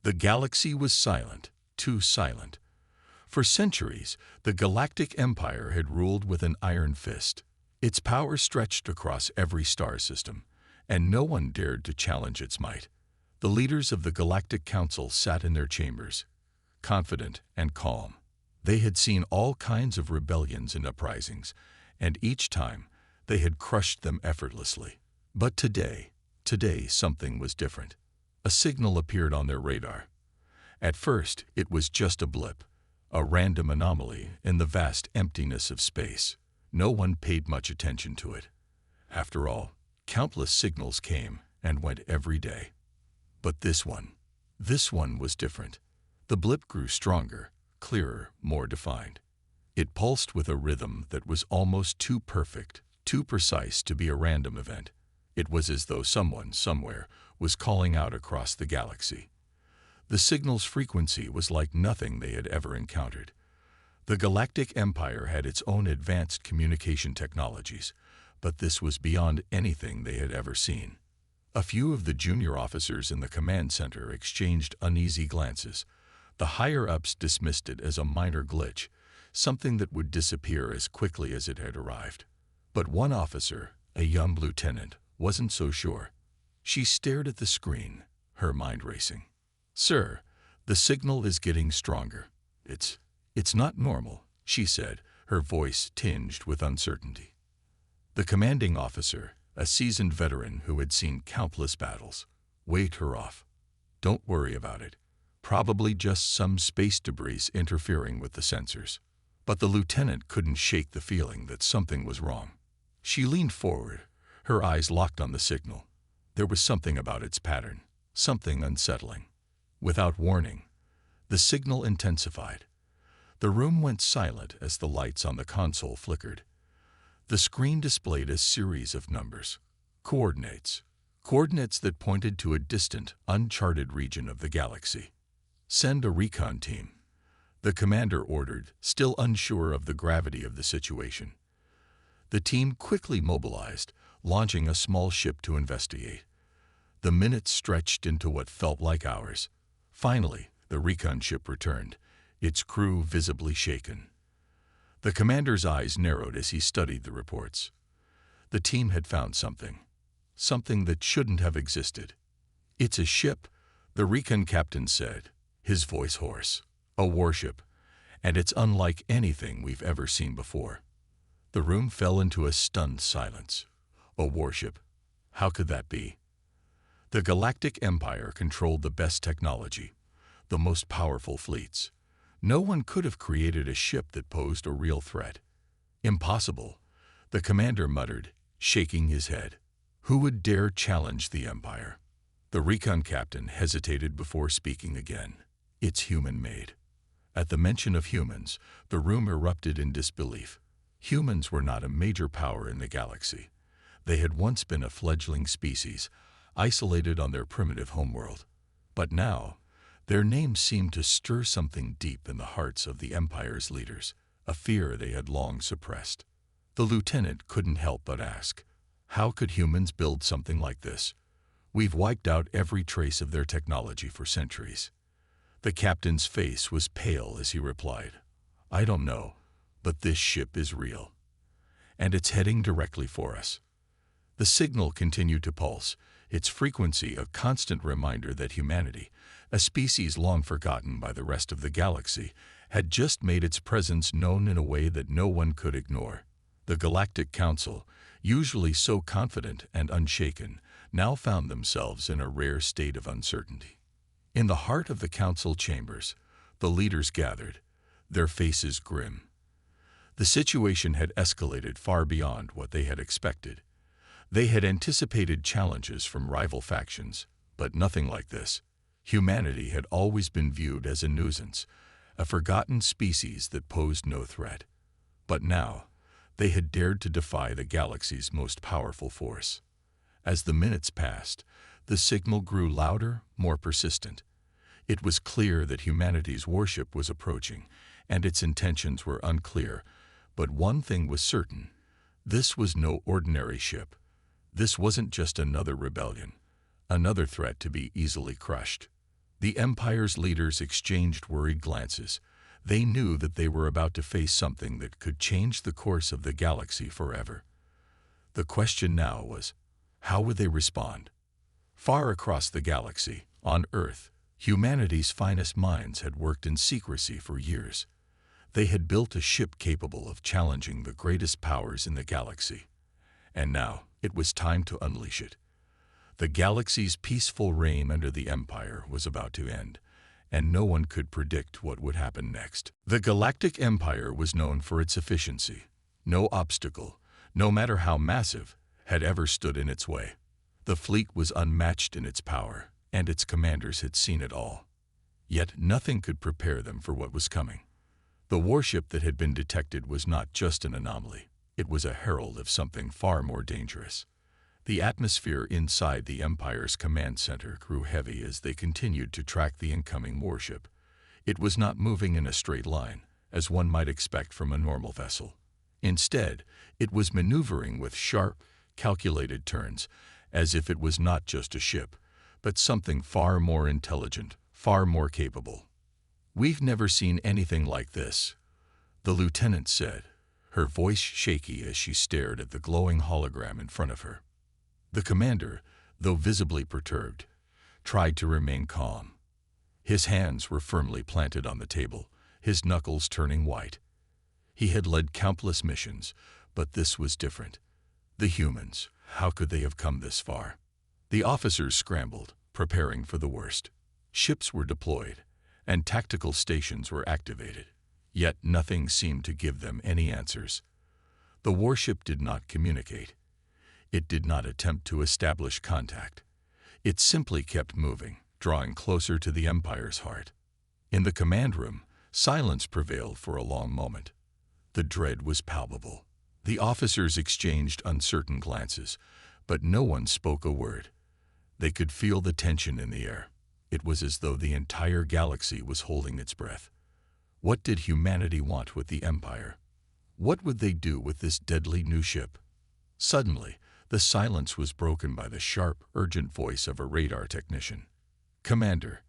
The galaxy was silent, too silent. For centuries, the Galactic Empire had ruled with an iron fist. Its power stretched across every star system, and no one dared to challenge its might. The leaders of the Galactic Council sat in their chambers, confident and calm. They had seen all kinds of rebellions and uprisings, and each time they had crushed them effortlessly. But today something was different. A signal appeared on their radar. At first, it was just a blip, a random anomaly in the vast emptiness of space. No one paid much attention to it. After all, countless signals came and went every day. But this one was different. The blip grew stronger, clearer, more defined. It pulsed with a rhythm that was almost too perfect, too precise to be a random event. It was as though someone, somewhere, was calling out across the galaxy. The signal's frequency was like nothing they had ever encountered. The Galactic Empire had its own advanced communication technologies, but this was beyond anything they had ever seen. A few of the junior officers in the command center exchanged uneasy glances. The higher-ups dismissed it as a minor glitch, something that would disappear as quickly as it had arrived. But one officer, a young lieutenant, wasn't so sure. She stared at the screen, her mind racing. "Sir, the signal is getting stronger. It's not normal," she said, her voice tinged with uncertainty. The commanding officer, a seasoned veteran who had seen countless battles, waved her off. "Don't worry about it. Probably just some space debris interfering with the sensors." But the lieutenant couldn't shake the feeling that something was wrong. She leaned forward, her eyes locked on the signal. There was something about its pattern, something unsettling. Without warning, the signal intensified. The room went silent as the lights on the console flickered. The screen displayed a series of numbers, coordinates that pointed to a distant, uncharted region of the galaxy. "Send a recon team," the commander ordered, still unsure of the gravity of the situation. The team quickly mobilized, launching a small ship to investigate. The minutes stretched into what felt like hours. Finally, the recon ship returned, its crew visibly shaken. The commander's eyes narrowed as he studied the reports. The team had found something that shouldn't have existed. "It's a ship," the recon captain said, his voice hoarse. "A warship, and it's unlike anything we've ever seen before." The room fell into a stunned silence. A warship? How could that be? The Galactic Empire controlled the best technology, the most powerful fleets. No one could have created a ship that posed a real threat. "Impossible," the commander muttered, shaking his head. Who would dare challenge the Empire? The recon captain hesitated before speaking again. "It's human-made." At the mention of humans, the room erupted in disbelief. Humans were not a major power in the galaxy. They had once been a fledgling species, isolated on their primitive homeworld. But now, their names seemed to stir something deep in the hearts of the Empire's leaders, a fear they had long suppressed. The lieutenant couldn't help but ask, how could humans build something like this? "We've wiped out every trace of their technology for centuries." The captain's face was pale as he replied, "I don't know, but this ship is real. And it's heading directly for us." The signal continued to pulse, its frequency a constant reminder that humanity, a species long forgotten by the rest of the galaxy, had just made its presence known in a way that no one could ignore. The Galactic Council, usually so confident and unshaken, now found themselves in a rare state of uncertainty. In the heart of the council chambers, the leaders gathered, their faces grim. The situation had escalated far beyond what they had expected. They had anticipated challenges from rival factions, but nothing like this. Humanity had always been viewed as a nuisance, a forgotten species that posed no threat. But now, they had dared to defy the galaxy's most powerful force. As the minutes passed, the signal grew louder, more persistent. It was clear that humanity's warship was approaching, and its intentions were unclear. But one thing was certain: this was no ordinary ship. This wasn't just another rebellion, another threat to be easily crushed. The Empire's leaders exchanged worried glances. They knew that they were about to face something that could change the course of the galaxy forever. The question now was, how would they respond? Far across the galaxy, on Earth, humanity's finest minds had worked in secrecy for years. They had built a ship capable of challenging the greatest powers in the galaxy. And now, it was time to unleash it. The galaxy's peaceful reign under the Empire was about to end, and no one could predict what would happen next. The Galactic Empire was known for its efficiency. No obstacle, no matter how massive, had ever stood in its way. The fleet was unmatched in its power, and its commanders had seen it all. Yet nothing could prepare them for what was coming. The warship that had been detected was not just an anomaly. It was a herald of something far more dangerous. The atmosphere inside the Empire's command center grew heavy as they continued to track the incoming warship. It was not moving in a straight line, as one might expect from a normal vessel. Instead, it was maneuvering with sharp, calculated turns, as if it was not just a ship, but something far more intelligent, far more capable. "We've never seen anything like this," the lieutenant said, her voice shaky as she stared at the glowing hologram in front of her. The commander, though visibly perturbed, tried to remain calm. His hands were firmly planted on the table, his knuckles turning white. He had led countless missions, but this was different. The humans, how could they have come this far? The officers scrambled, preparing for the worst. Ships were deployed, and tactical stations were activated. Yet nothing seemed to give them any answers. The warship did not communicate. It did not attempt to establish contact. It simply kept moving, drawing closer to the Empire's heart. In the command room, silence prevailed for a long moment. The dread was palpable. The officers exchanged uncertain glances, but no one spoke a word. They could feel the tension in the air. It was as though the entire galaxy was holding its breath. What did humanity want with the Empire? What would they do with this deadly new ship? Suddenly, the silence was broken by the sharp, urgent voice of a radar technician. "Commander,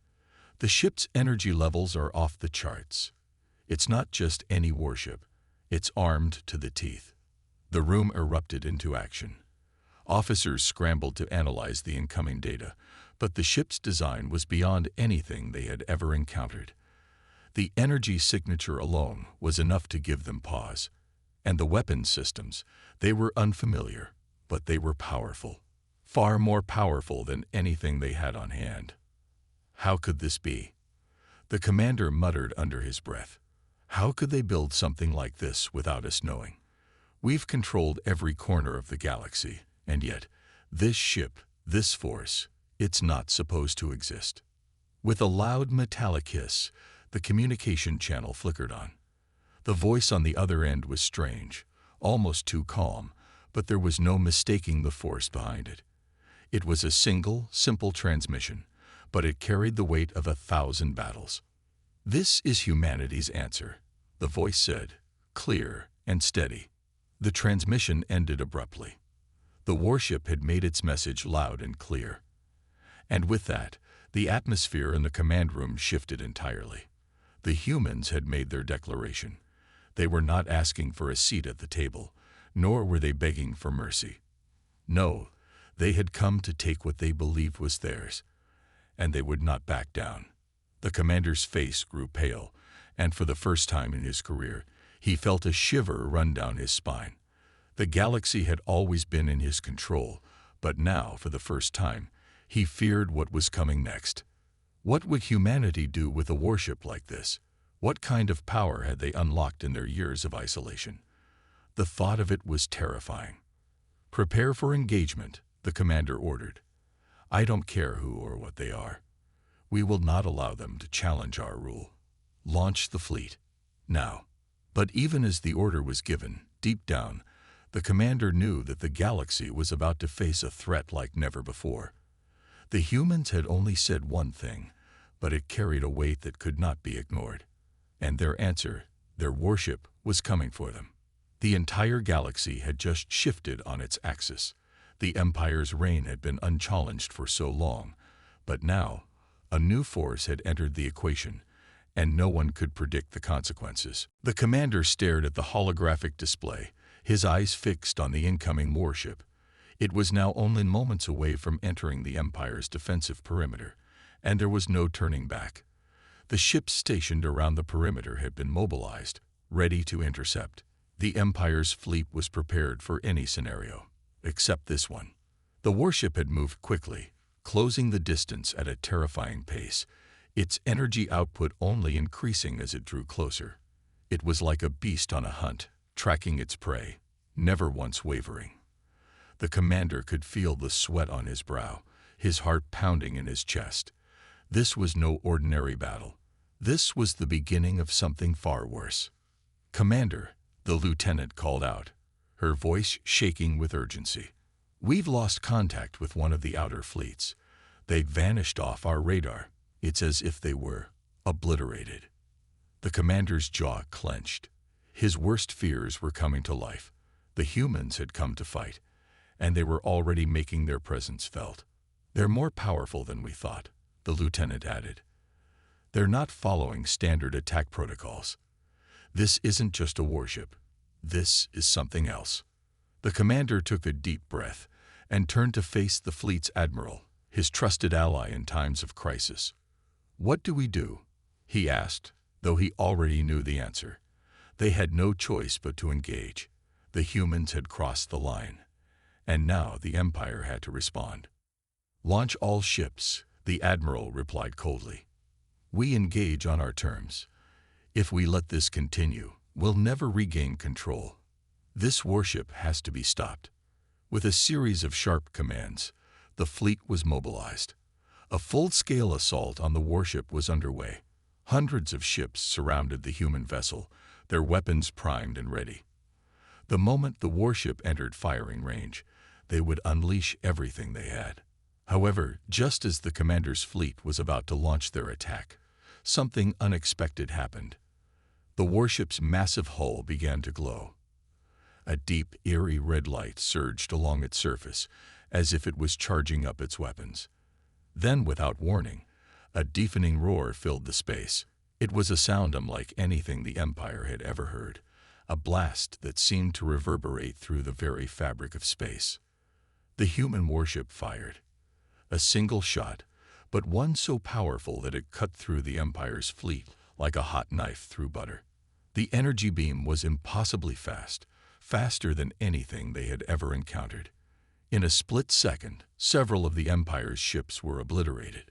the ship's energy levels are off the charts. It's not just any warship. It's armed to the teeth." The room erupted into action. Officers scrambled to analyze the incoming data, but the ship's design was beyond anything they had ever encountered. The energy signature alone was enough to give them pause. And the weapons systems, they were unfamiliar, but they were powerful. Far more powerful than anything they had on hand. How could this be? The commander muttered under his breath. How could they build something like this without us knowing? We've controlled every corner of the galaxy, and yet, this ship, this force, it's not supposed to exist. With a loud metallic hiss, the communication channel flickered on. The voice on the other end was strange, almost too calm, but there was no mistaking the force behind it. It was a single, simple transmission, but it carried the weight of 1,000 battles. "This is humanity's answer," the voice said, clear and steady. The transmission ended abruptly. The warship had made its message loud and clear. And with that, the atmosphere in the command room shifted entirely. The humans had made their declaration. They were not asking for a seat at the table, nor were they begging for mercy. No, they had come to take what they believed was theirs, and they would not back down. The commander's face grew pale, and for the first time in his career, he felt a shiver run down his spine. The galaxy had always been in his control, but now, for the first time, he feared what was coming next. What would humanity do with a warship like this? What kind of power had they unlocked in their years of isolation? The thought of it was terrifying. "Prepare for engagement," the commander ordered. "I don't care who or what they are. We will not allow them to challenge our rule. Launch the fleet. Now." But even as the order was given, deep down, the commander knew that the galaxy was about to face a threat like never before. The humans had only said one thing, but it carried a weight that could not be ignored. And their answer, their warship, was coming for them. The entire galaxy had just shifted on its axis. The Empire's reign had been unchallenged for so long, but now, A new force had entered the equation, and no one could predict the consequences. The commander stared at the holographic display, his eyes fixed on the incoming warship. It was now only moments away from entering the Empire's defensive perimeter, and there was no turning back. The ships stationed around the perimeter had been mobilized, ready to intercept. The Empire's fleet was prepared for any scenario, except this one. The warship had moved quickly, closing the distance at a terrifying pace, its energy output only increasing as it drew closer. It was like a beast on a hunt, tracking its prey, never once wavering. The commander could feel the sweat on his brow, his heart pounding in his chest. This was no ordinary battle. This was the beginning of something far worse. "Commander," the lieutenant called out, her voice shaking with urgency. "We've lost contact with one of the outer fleets. They've vanished off our radar. It's as if they were obliterated." The commander's jaw clenched. His worst fears were coming to life. The humans had come to fight, and they were already making their presence felt. "They're more powerful than we thought," the lieutenant added. "They're not following standard attack protocols. This isn't just a warship. This is something else." The commander took a deep breath and turned to face the fleet's admiral, his trusted ally in times of crisis. "What do we do?" he asked, though he already knew the answer. They had no choice but to engage. The humans had crossed the line, and now the Empire had to respond. "Launch all ships," the admiral replied coldly. "We engage on our terms. If we let this continue, we'll never regain control. This warship has to be stopped." With a series of sharp commands, the fleet was mobilized. A full-scale assault on the warship was underway. Hundreds of ships surrounded the human vessel, their weapons primed and ready. The moment the warship entered firing range, they would unleash everything they had. However, just as the commander's fleet was about to launch their attack, something unexpected happened. The warship's massive hull began to glow. A deep, eerie red light surged along its surface, as if it was charging up its weapons. Then, without warning, a deafening roar filled the space. It was a sound unlike anything the Empire had ever heard, a blast that seemed to reverberate through the very fabric of space. The human warship fired. A single shot, but one so powerful that it cut through the Empire's fleet like a hot knife through butter. The energy beam was impossibly fast, faster than anything they had ever encountered. In a split second, several of the Empire's ships were obliterated.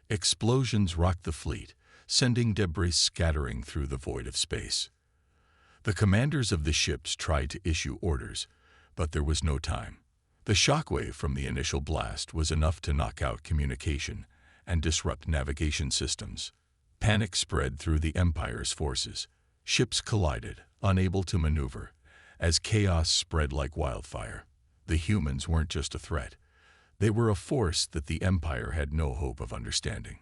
Explosions rocked the fleet, sending debris scattering through the void of space. The commanders of the ships tried to issue orders, but there was no time. The shockwave from the initial blast was enough to knock out communication and disrupt navigation systems. Panic spread through the Empire's forces. Ships collided, unable to maneuver, as chaos spread like wildfire. The humans weren't just a threat. They were a force that the Empire had no hope of understanding.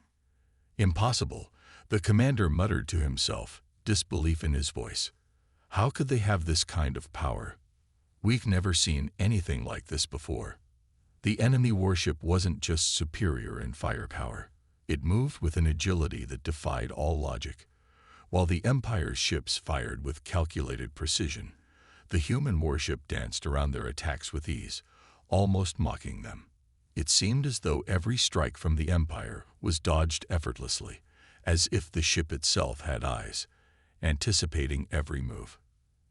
"Impossible," the commander muttered to himself, disbelief in his voice. "How could they have this kind of power? We've never seen anything like this before." The enemy warship wasn't just superior in firepower. It moved with an agility that defied all logic. While the Empire's ships fired with calculated precision, the human warship danced around their attacks with ease, almost mocking them. It seemed as though every strike from the Empire was dodged effortlessly, as if the ship itself had eyes, anticipating every move.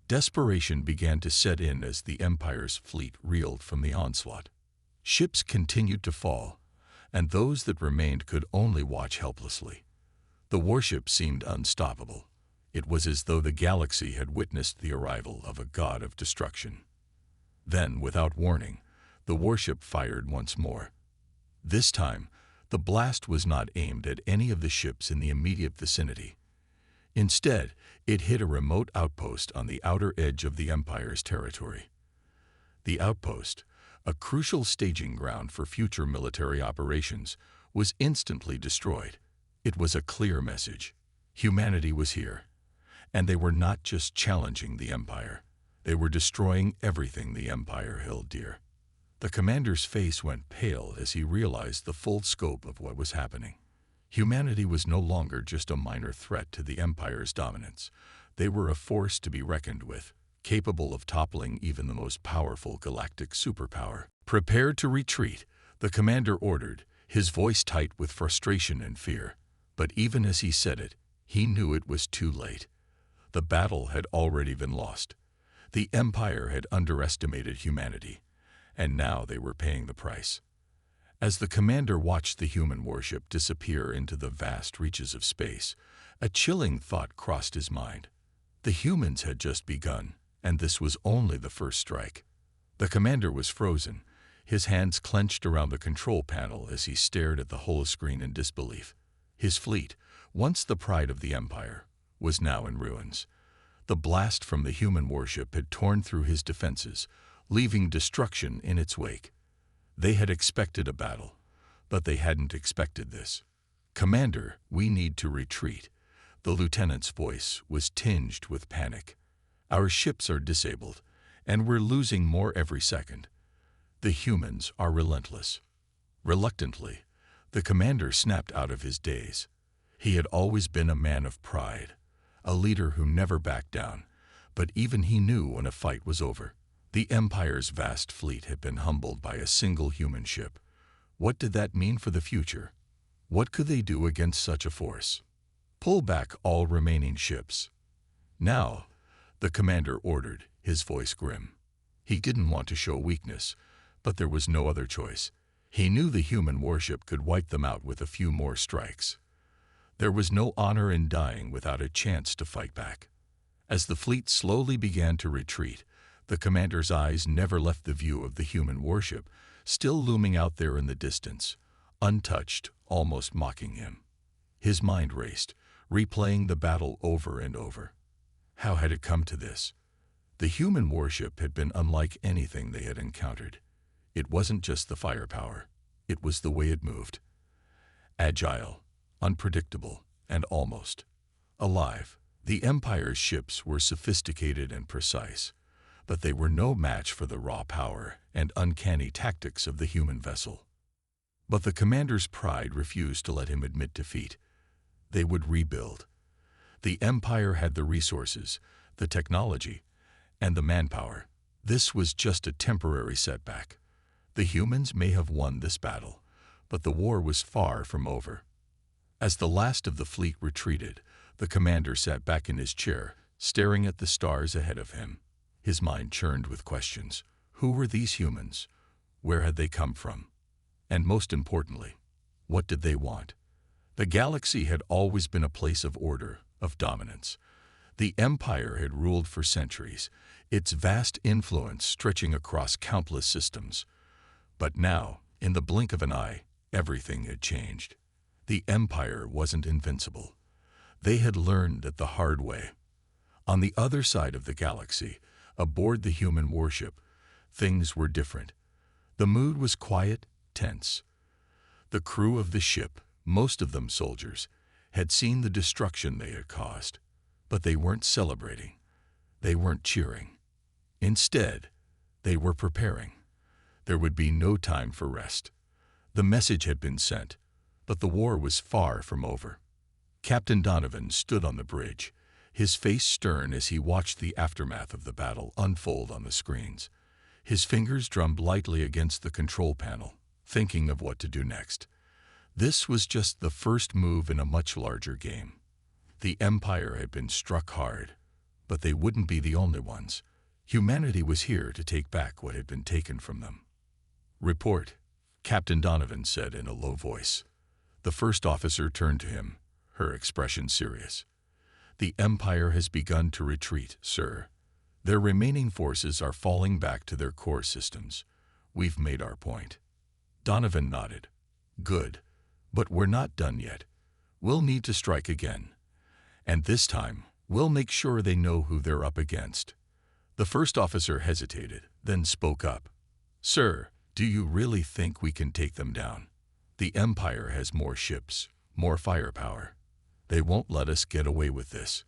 Desperation began to set in as the Empire's fleet reeled from the onslaught. Ships continued to fall, and those that remained could only watch helplessly. The warship seemed unstoppable. It was as though the galaxy had witnessed the arrival of a god of destruction. Then, without warning, the warship fired once more. This time, the blast was not aimed at any of the ships in the immediate vicinity. Instead, it hit a remote outpost on the outer edge of the Empire's territory. The outpost, a crucial staging ground for future military operations, was instantly destroyed. It was a clear message. Humanity was here, and they were not just challenging the Empire. They were destroying everything the Empire held dear. The commander's face went pale as he realized the full scope of what was happening. Humanity was no longer just a minor threat to the Empire's dominance. They were a force to be reckoned with, capable of toppling even the most powerful galactic superpower. "Prepare to retreat," the commander ordered, his voice tight with frustration and fear. But even as he said it, he knew it was too late. The battle had already been lost. The Empire had underestimated humanity, and now they were paying the price. As the commander watched the human warship disappear into the vast reaches of space, a chilling thought crossed his mind. The humans had just begun, and this was only the first strike. The commander was frozen, his hands clenched around the control panel as he stared at the holoscreen in disbelief. His fleet, once the pride of the Empire, was now in ruins. The blast from the human warship had torn through his defenses, leaving destruction in its wake. They had expected a battle, but they hadn't expected this. "Commander, we need to retreat." The lieutenant's voice was tinged with panic. "Our ships are disabled, and we're losing more every second. The humans are relentless." Reluctantly, the commander snapped out of his daze. He had always been a man of pride, a leader who never backed down, but even he knew when a fight was over. The Empire's vast fleet had been humbled by a single human ship. What did that mean for the future? What could they do against such a force? "Pull back all remaining ships." "Now," the commander ordered, his voice grim. He didn't want to show weakness, but there was no other choice. He knew the human warship could wipe them out with a few more strikes. There was no honor in dying without a chance to fight back. As the fleet slowly began to retreat, the commander's eyes never left the view of the human warship, still looming out there in the distance, untouched, almost mocking him. His mind raced, replaying the battle over and over. How had it come to this? The human warship had been unlike anything they had encountered. It wasn't just the firepower, it was the way it moved. Agile, unpredictable, and almost alive. The Empire's ships were sophisticated and precise, but they were no match for the raw power and uncanny tactics of the human vessel. But the commander's pride refused to let him admit defeat. They would rebuild. The Empire had the resources, the technology, and the manpower. This was just a temporary setback. The humans may have won this battle, but the war was far from over. As the last of the fleet retreated, the commander sat back in his chair, staring at the stars ahead of him. His mind churned with questions. Who were these humans? Where had they come from? And most importantly, what did they want? The galaxy had always been a place of order, of dominance. The Empire had ruled for centuries, its vast influence stretching across countless systems. But now, in the blink of an eye, everything had changed. The Empire wasn't invincible. They had learned it the hard way. On the other side of the galaxy, aboard the human warship, things were different. The mood was quiet, tense. The crew of the ship, most of them soldiers, had seen the destruction they had caused. But they weren't celebrating. They weren't cheering. Instead, they were preparing. There would be no time for rest. The message had been sent, but the war was far from over. Captain Donovan stood on the bridge, his face stern as he watched the aftermath of the battle unfold on the screens. His fingers drummed lightly against the control panel, thinking of what to do next. This was just the first move in a much larger game. The Empire had been struck hard, but they wouldn't be the only ones. Humanity was here to take back what had been taken from them. "Report," Captain Donovan said in a low voice. The first officer turned to him, her expression serious. "The Empire has begun to retreat, sir. Their remaining forces are falling back to their core systems. We've made our point." Donovan nodded. "Good, but we're not done yet. We'll need to strike again. And this time, we'll make sure they know who they're up against." The first officer hesitated, then spoke up. "Sir, do you really think we can take them down? The Empire has more ships, more firepower. They won't let us get away with this."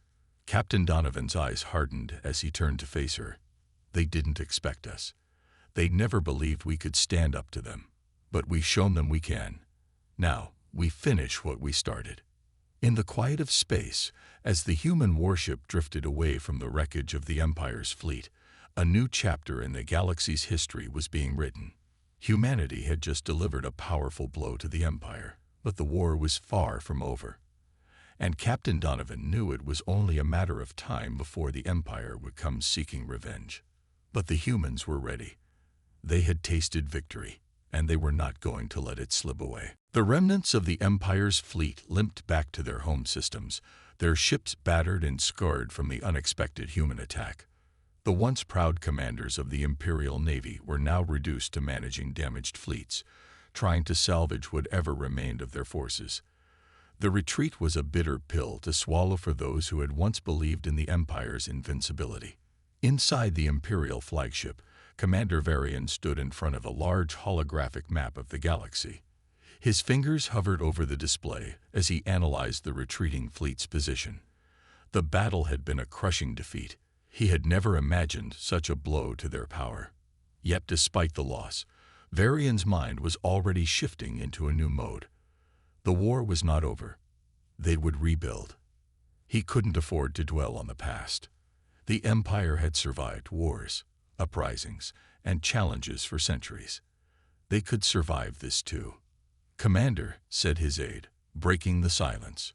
Captain Donovan's eyes hardened as he turned to face her. "They didn't expect us. They never believed we could stand up to them. But we've shown them we can. Now, We finish what we started. In the quiet of space, as the human warship drifted away from the wreckage of the Empire's fleet, a new chapter in the galaxy's history was being written. Humanity had just delivered a powerful blow to the Empire, but the war was far from over. And Captain Donovan knew it was only a matter of time before the Empire would come seeking revenge. But the humans were ready. They had tasted victory, and they were not going to let it slip away. The remnants of the Empire's fleet limped back to their home systems, their ships battered and scarred from the unexpected human attack. The once proud commanders of the Imperial Navy were now reduced to managing damaged fleets, trying to salvage whatever remained of their forces. The retreat was a bitter pill to swallow for those who had once believed in the Empire's invincibility. Inside the Imperial flagship, Commander Varian stood in front of a large holographic map of the galaxy. His fingers hovered over the display as he analyzed the retreating fleet's position. The battle had been a crushing defeat. He had never imagined such a blow to their power. Yet despite the loss, Varian's mind was already shifting into a new mode. The war was not over. They would rebuild. He couldn't afford to dwell on the past. The Empire had survived wars, uprisings, and challenges for centuries. They could survive this too. "Commander," said his aide, breaking the silence,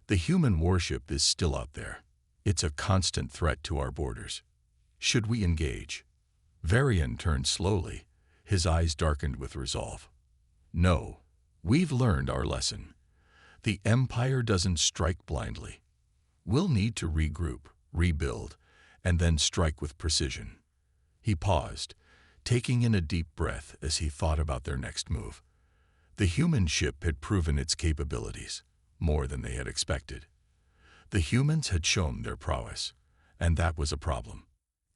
"the human warship is still out there. It's a constant threat to our borders. Should we engage?" Varian turned slowly, his eyes darkened with resolve. "No, we've learned our lesson. The Empire doesn't strike blindly. We'll need to regroup, rebuild, and then strike with precision." He paused, taking in a deep breath as he thought about their next move. The human ship had proven its capabilities, more than they had expected. The humans had shown their prowess, and that was a problem.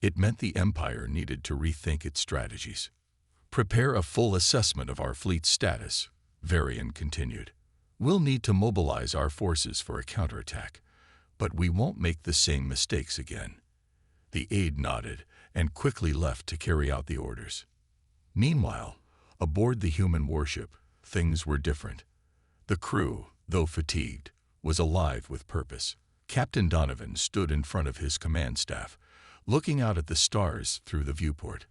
It meant the Empire needed to rethink its strategies. "Prepare a full assessment of our fleet's status," Varian continued. "We'll need to mobilize our forces for a counterattack, but we won't make the same mistakes again." The aide nodded and quickly left to carry out the orders. Meanwhile, aboard the human warship, things were different. The crew, though fatigued, was alive with purpose. Captain Donovan stood in front of his command staff, looking out at the stars through the viewport.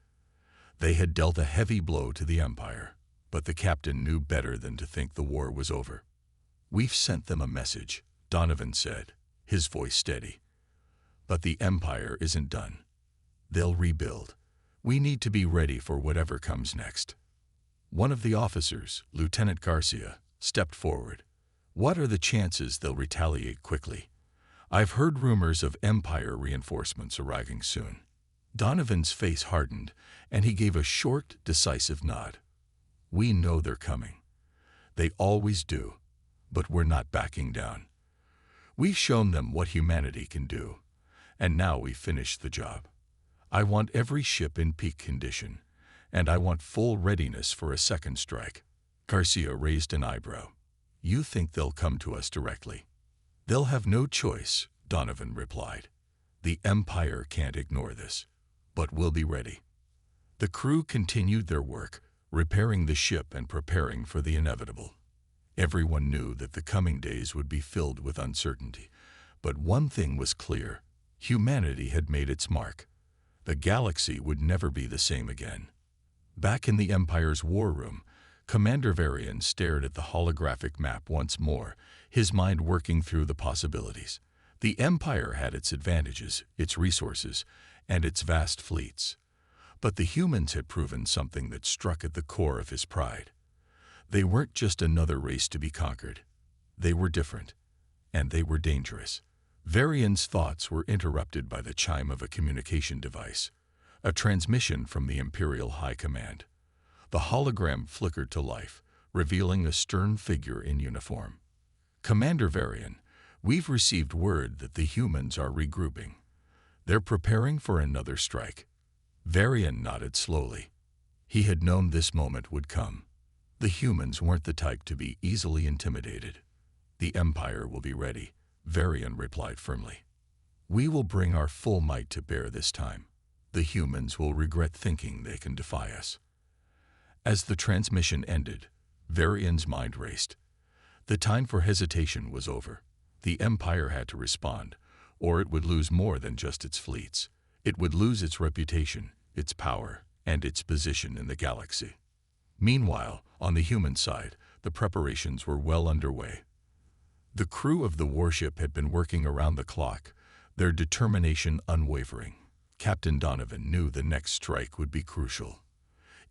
They had dealt a heavy blow to the Empire, but the captain knew better than to think the war was over. "We've sent them a message," Donovan said, his voice steady. "But the Empire isn't done. They'll rebuild. We need to be ready for whatever comes next." One of the officers, Lieutenant Garcia, stepped forward. "What are the chances they'll retaliate quickly? I've heard rumors of Empire reinforcements arriving soon." Donovan's face hardened, and he gave a short, decisive nod. "We know they're coming. They always do, but we're not backing down. We've shown them what humanity can do, and now we've finished the job. I want every ship in peak condition, and I want full readiness for a second strike." Garcia raised an eyebrow. "You think they'll come to us directly?" "They'll have no choice," Donovan replied. "The Empire can't ignore this, but we'll be ready." The crew continued their work, repairing the ship and preparing for the inevitable. Everyone knew that the coming days would be filled with uncertainty, but one thing was clear: humanity had made its mark. The galaxy would never be the same again. Back in the Empire's war room, Commander Varian stared at the holographic map once more, his mind working through the possibilities. The Empire had its advantages, its resources, and its vast fleets. But the humans had proven something that struck at the core of his pride. They weren't just another race to be conquered. They were different, and they were dangerous. Varian's thoughts were interrupted by the chime of a communication device, a transmission from the Imperial High Command. The hologram flickered to life, revealing a stern figure in uniform. "Commander Varian, we've received word that the humans are regrouping. They're preparing for another strike." Varian nodded slowly. He had known this moment would come. The humans weren't the type to be easily intimidated. "The Empire will be ready," Varian replied firmly. "We will bring our full might to bear this time. The humans will regret thinking they can defy us." As the transmission ended, Varian's mind raced. The time for hesitation was over. The Empire had to respond, or it would lose more than just its fleets. It would lose its reputation, its power, and its position in the galaxy. Meanwhile, on the human side, the preparations were well underway. The crew of the warship had been working around the clock, their determination unwavering. Captain Donovan knew the next strike would be crucial.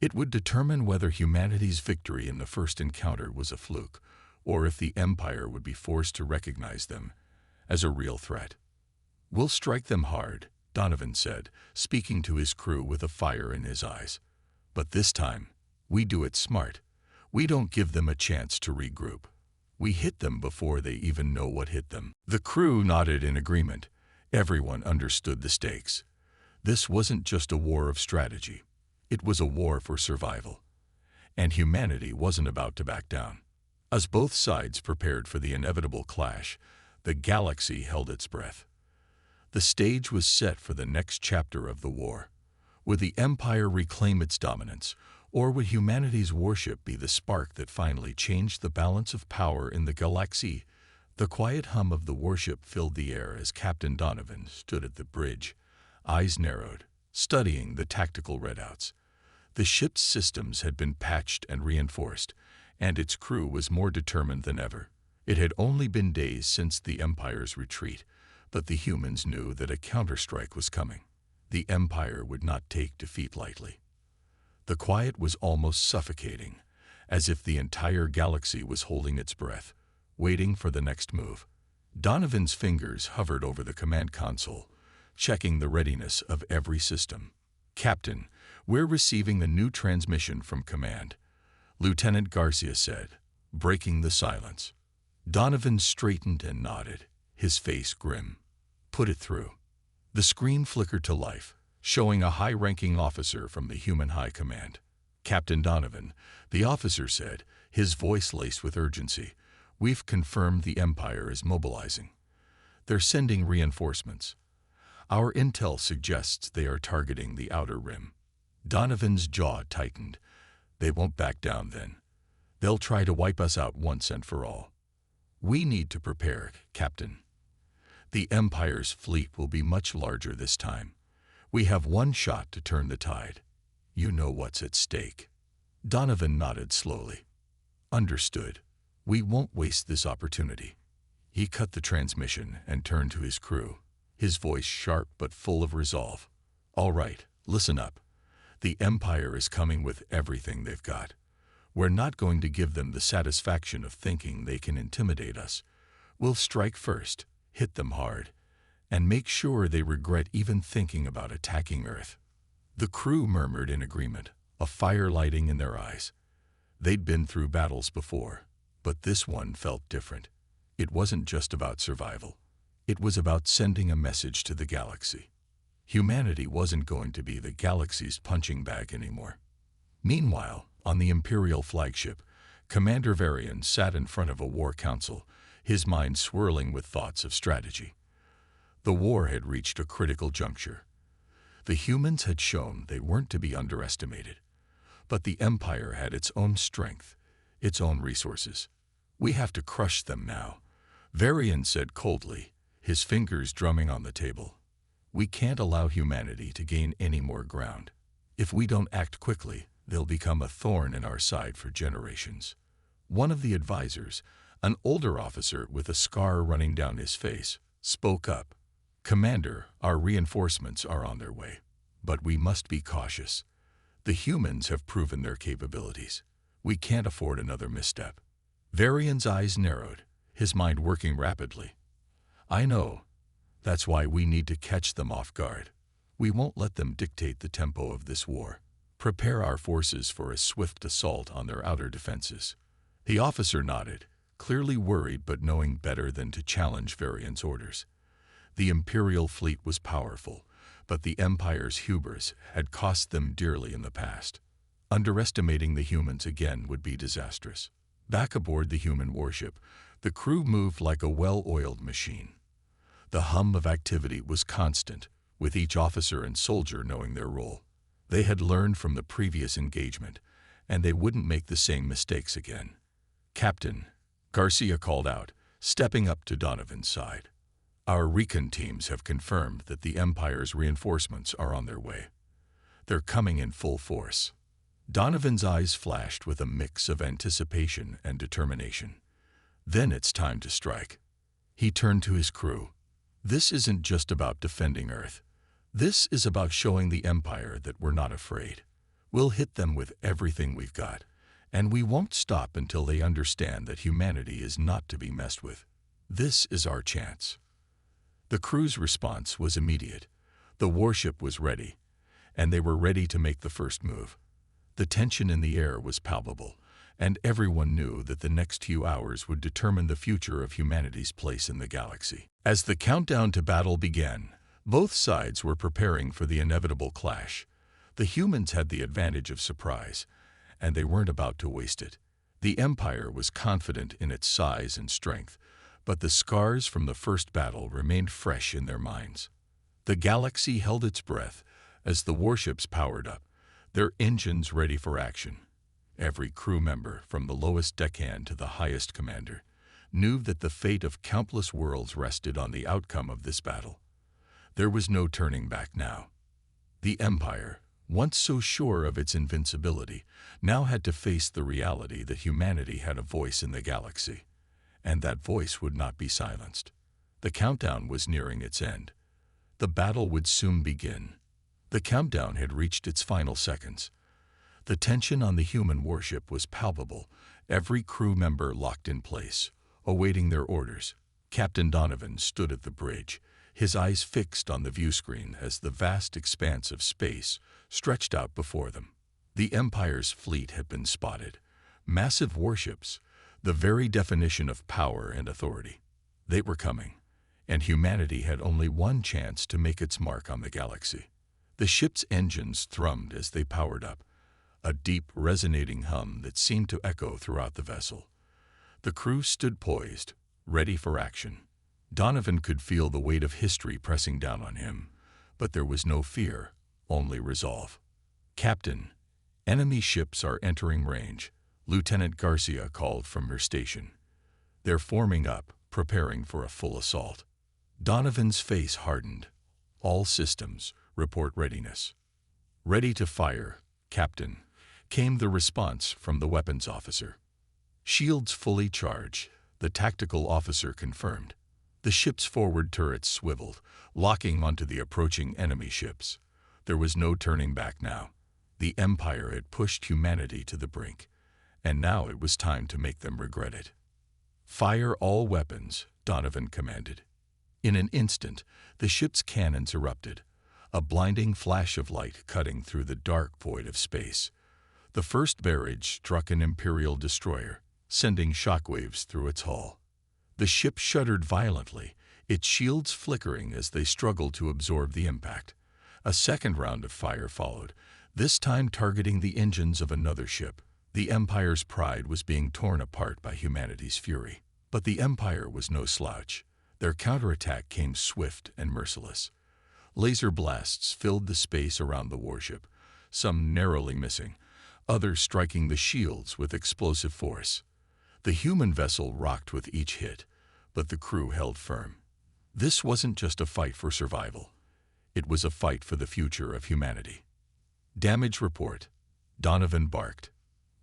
It would determine whether humanity's victory in the first encounter was a fluke, or if the Empire would be forced to recognize them as a real threat. "We'll strike them hard," Donovan said, speaking to his crew with a fire in his eyes. "But this time, we do it smart. We don't give them a chance to regroup. We hit them before they even know what hit them." The crew nodded in agreement. Everyone understood the stakes. This wasn't just a war of strategy. It was a war for survival. And humanity wasn't about to back down. As both sides prepared for the inevitable clash, the galaxy held its breath. The stage was set for the next chapter of the war. Would the Empire reclaim its dominance, or would humanity's warship be the spark that finally changed the balance of power in the galaxy? The quiet hum of the warship filled the air as Captain Donovan stood at the bridge, eyes narrowed, studying the tactical readouts. The ship's systems had been patched and reinforced, and its crew was more determined than ever. It had only been days since the Empire's retreat, but the humans knew that a counterstrike was coming. The Empire would not take defeat lightly. The quiet was almost suffocating, as if the entire galaxy was holding its breath, waiting for the next move. Donovan's fingers hovered over the command console, checking the readiness of every system. "Captain, we're receiving the new transmission from command," Lieutenant Garcia said, breaking the silence. Donovan straightened and nodded, his face grim. "Put it through." The screen flickered to life, showing a high-ranking officer from the human high command. "Captain Donovan," the officer said, his voice laced with urgency, "we've confirmed the Empire is mobilizing. They're sending reinforcements. Our intel suggests they are targeting the outer rim." Donovan's jaw tightened. "They won't back down then. They'll try to wipe us out once and for all. We need to prepare, Captain. The Empire's fleet will be much larger this time. We have one shot to turn the tide. You know what's at stake." Donovan nodded slowly. "Understood. We won't waste this opportunity." He cut the transmission and turned to his crew, his voice sharp but full of resolve. "All right, listen up. The Empire is coming with everything they've got. We're not going to give them the satisfaction of thinking they can intimidate us. We'll strike first, hit them hard, and make sure they regret even thinking about attacking Earth." The crew murmured in agreement, a fire lighting in their eyes. They'd been through battles before, but this one felt different. It wasn't just about survival. It was about sending a message to the galaxy. Humanity wasn't going to be the galaxy's punching bag anymore. Meanwhile, on the Imperial flagship, Commander Varian sat in front of a war council, his mind swirling with thoughts of strategy. The war had reached a critical juncture. The humans had shown they weren't to be underestimated. But the Empire had its own strength, its own resources. "We have to crush them now," Varian said coldly, his fingers drumming on the table. "We can't allow humanity to gain any more ground. If we don't act quickly, they'll become a thorn in our side for generations." One of the advisors, an older officer with a scar running down his face, spoke up. "Commander, our reinforcements are on their way, but we must be cautious. The humans have proven their capabilities. We can't afford another misstep." Varian's eyes narrowed, his mind working rapidly. "I know. That's why we need to catch them off guard. We won't let them dictate the tempo of this war. Prepare our forces for a swift assault on their outer defenses." The officer nodded, clearly worried but knowing better than to challenge Varian's orders. The Imperial fleet was powerful, but the Empire's hubris had cost them dearly in the past. Underestimating the humans again would be disastrous. Back aboard the human warship, the crew moved like a well-oiled machine. The hum of activity was constant, with each officer and soldier knowing their role. They had learned from the previous engagement, and they wouldn't make the same mistakes again. "Captain, Garcia called out, stepping up to Donovan's side. "Our recon teams have confirmed that the Empire's reinforcements are on their way. They're coming in full force." Donovan's eyes flashed with a mix of anticipation and determination. "Then it's time to strike." He turned to his crew. "This isn't just about defending Earth. This is about showing the Empire that we're not afraid. We'll hit them with everything we've got, and we won't stop until they understand that humanity is not to be messed with. This is our chance." The crew's response was immediate. The warship was ready, and they were ready to make the first move. The tension in the air was palpable, and everyone knew that the next few hours would determine the future of humanity's place in the galaxy. As the countdown to battle began, both sides were preparing for the inevitable clash. The humans had the advantage of surprise, and they weren't about to waste it. The Empire was confident in its size and strength, but the scars from the first battle remained fresh in their minds. The galaxy held its breath as the warships powered up, their engines ready for action. Every crew member, from the lowest deckhand to the highest commander, knew that the fate of countless worlds rested on the outcome of this battle. There was no turning back now. The Empire, once so sure of its invincibility, now had to face the reality that humanity had a voice in the galaxy, and that voice would not be silenced. The countdown was nearing its end. The battle would soon begin. The countdown had reached its final seconds. The tension on the human warship was palpable, every crew member locked in place, awaiting their orders. Captain Donovan stood at the bridge, his eyes fixed on the viewscreen as the vast expanse of space stretched out before them. The Empire's fleet had been spotted. Massive warships, the very definition of power and authority. They were coming, and humanity had only one chance to make its mark on the galaxy. The ship's engines thrummed as they powered up, a deep, resonating hum that seemed to echo throughout the vessel. The crew stood poised, ready for action. Donovan could feel the weight of history pressing down on him, but there was no fear, only resolve. "Captain, enemy ships are entering range," Lieutenant Garcia called from her station. "They're forming up, preparing for a full assault." Donovan's face hardened. "All systems, report readiness." "Ready to fire, Captain," came the response from the weapons officer. "Shields fully charged," the tactical officer confirmed. The ship's forward turrets swiveled, locking onto the approaching enemy ships. There was no turning back now. The Empire had pushed humanity to the brink, and now it was time to make them regret it. "Fire all weapons," Donovan commanded. In an instant, the ship's cannons erupted, a blinding flash of light cutting through the dark void of space. The first barrage struck an Imperial destroyer, sending shockwaves through its hull. The ship shuddered violently, its shields flickering as they struggled to absorb the impact. A second round of fire followed, this time targeting the engines of another ship. The Empire's pride was being torn apart by humanity's fury. But the Empire was no slouch. Their counterattack came swift and merciless. Laser blasts filled the space around the warship, some narrowly missing, others striking the shields with explosive force. The human vessel rocked with each hit, but the crew held firm. This wasn't just a fight for survival. It was a fight for the future of humanity. "Damage report," Donovan barked.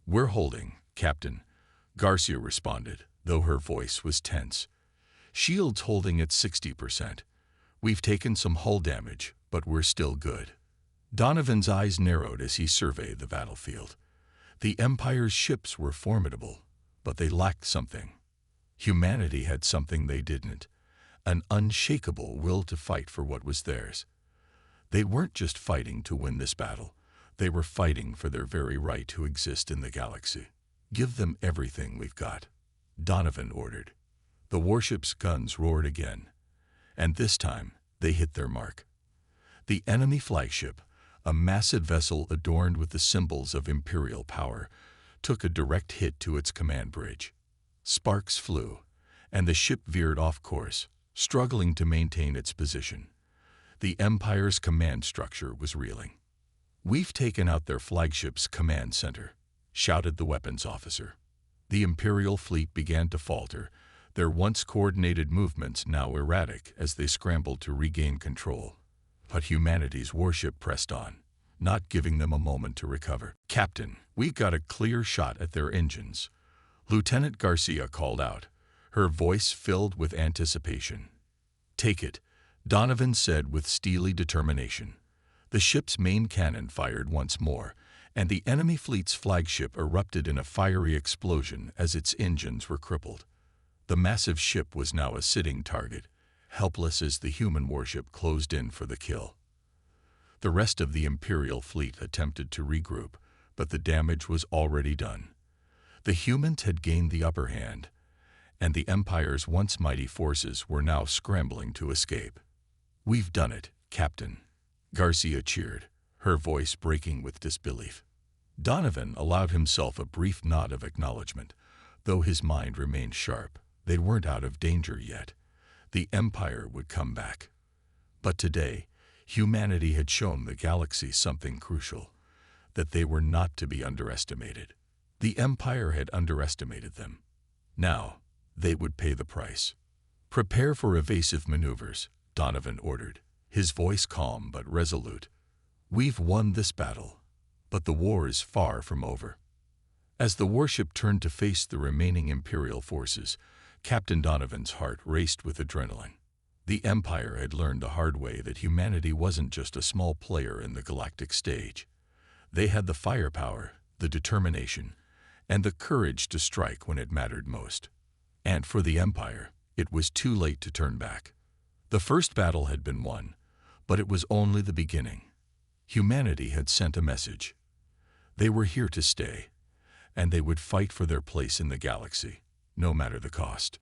"We're holding, Captain," Garcia responded, though her voice was tense. "Shields holding at 60%. We've taken some hull damage, but we're still good." Donovan's eyes narrowed as he surveyed the battlefield. The Empire's ships were formidable, but they lacked something. Humanity had something they didn't, an unshakable will to fight for what was theirs. They weren't just fighting to win this battle. They were fighting for their very right to exist in the galaxy. "Give them everything we've got," Donovan ordered. The warship's guns roared again, and this time they hit their mark. The enemy flagship, a massive vessel adorned with the symbols of Imperial power, took a direct hit to its command bridge. Sparks flew, and the ship veered off course, struggling to maintain its position. The Empire's command structure was reeling. "We've taken out their flagship's command center," shouted the weapons officer. The Imperial fleet began to falter, their once coordinated movements now erratic as they scrambled to regain control. But humanity's warship pressed on, not giving them a moment to recover. "Captain, we got a clear shot at their engines," Lieutenant Garcia called out, her voice filled with anticipation. "Take it," Donovan said with steely determination. The ship's main cannon fired once more, and the enemy fleet's flagship erupted in a fiery explosion as its engines were crippled. The massive ship was now a sitting target, helpless as the human warship closed in for the kill. The rest of the Imperial fleet attempted to regroup, but the damage was already done. The humans had gained the upper hand, and the Empire's once mighty forces were now scrambling to escape. "We've done it, Captain," Garcia cheered, her voice breaking with disbelief. Donovan allowed himself a brief nod of acknowledgement, though his mind remained sharp. They weren't out of danger yet. The Empire would come back. But today, humanity had shown the galaxy something crucial, that they were not to be underestimated. The Empire had underestimated them. Now, they would pay the price. "Prepare for evasive maneuvers," Donovan ordered, his voice calm but resolute. "We've won this battle, but the war is far from over." As the warship turned to face the remaining Imperial forces, Captain Donovan's heart raced with adrenaline. The Empire had learned the hard way that humanity wasn't just a small player in the galactic stage. They had the firepower, the determination, and the courage to strike when it mattered most. And for the Empire, it was too late to turn back. The first battle had been won, but it was only the beginning. Humanity had sent a message. They were here to stay, and they would fight for their place in the galaxy, no matter the cost.